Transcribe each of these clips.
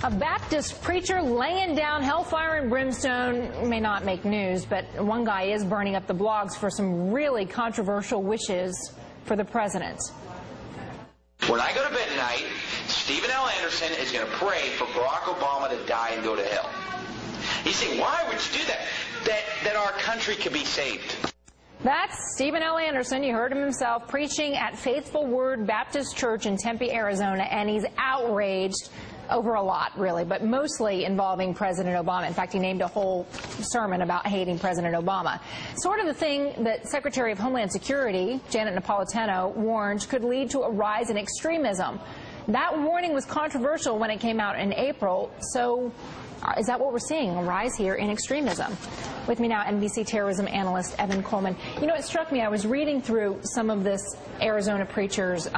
A Baptist preacher laying down hellfire and brimstone may not make news, but one guy is burning up the blogs for some really controversial wishes for the president. When I go to bed tonight, Stephen L. Anderson is going to pray for Barack Obama to die and go to hell. He's saying, why would you do that? That our country could be saved. That's Stephen L. Anderson. You heard him himself preaching at Faithful Word Baptist Church in Tempe, Arizona, and he's outraged over a lot, really, but mostly involving President Obama. In fact, he named a whole sermon about hating President Obama. Sort of the thing that Secretary of Homeland Security, Janet Napolitano, warned could lead to a rise in extremism. That warning was controversial when it came out in April, so is that what we're seeing, a rise here in extremism? With me now, NBC terrorism analyst Evan Coleman. You know, it struck me, I was reading through some of this Arizona preacher's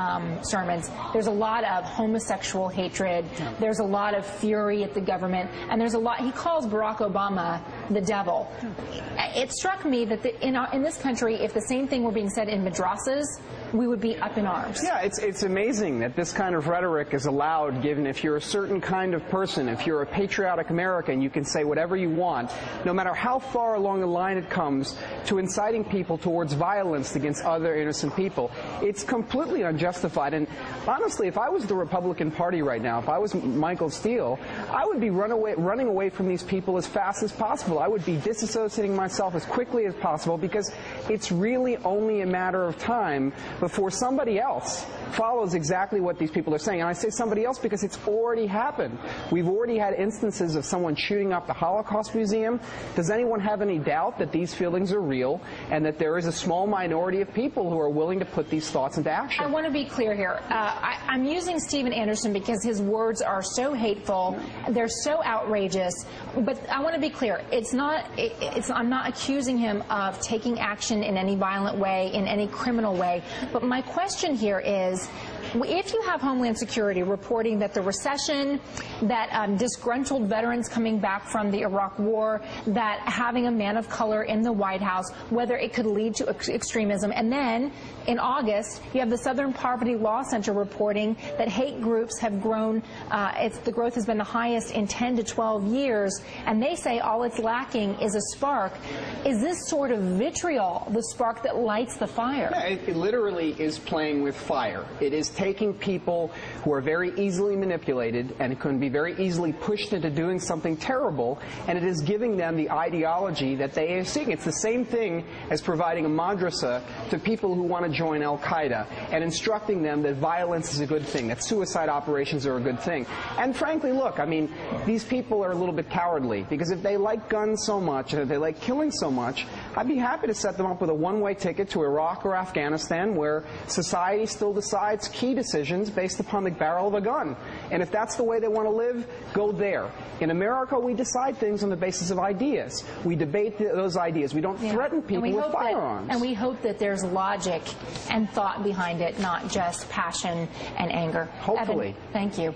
sermons. There's a lot of homosexual hatred. There's a lot of fury at the government. And there's a lot, he calls Barack Obama the devil. It struck me that in this country, if the same thing were being said in madrasas, we would be up in arms. Yeah, it's amazing that this kind of rhetoric is allowed, given if you're a certain kind of person, if you're a patriotic American, you can say whatever you want, no matter how far along the line it comes to inciting people towards violence against other innocent people. It's completely unjustified. And honestly, if I was the Republican Party right now, if I was Michael Steele, I would be running away from these people as fast as possible. I would be disassociating myself as quickly as possible, because it's really only a matter of time before somebody else follows exactly what these people are saying. And I say somebody else because it's already happened. We've already had instances of someone shooting up the Holocaust Museum. Does anyone have any doubt that these feelings are real and that there is a small minority of people who are willing to put these thoughts into action? I want to be clear here. I'm using Stephen Anderson because his words are so hateful. They're so outrageous. But I want to be clear. I'm not accusing him of taking action in any violent way, in any criminal way. But my question here is, if you have Homeland Security reporting that the recession, that disgruntled veterans coming back from the Iraq War, that having a man of color in the White House, whether it could lead to extremism, and then in August you have the Southern Poverty Law Center reporting that hate groups have grown, the growth has been the highest in 10 to 12 years, and they say all it's lacking is a spark. Is this sort of vitriol the spark that lights the fire? Yeah, it literally is playing with fire. It is taking people who are very easily manipulated and can be very easily pushed into doing something terrible, and it is giving them the ideology that they are seeking. It's the same thing as providing a madrasa to people who want to join Al-Qaeda and instructing them that violence is a good thing, that suicide operations are a good thing. And frankly, look, I mean, these people are a little bit cowardly, because if they like guns so much and if they like killing so much, I'd be happy to set them up with a one-way ticket to Iraq or Afghanistan, where society still decides key decisions based upon the barrel of a gun. And if that's the way they want to live, go there. In America, we decide things on the basis of ideas. We debate those ideas. We don't threaten people with firearms. And we hope that there's logic and thought behind it, not just passion and anger. Hopefully. Evan, thank you.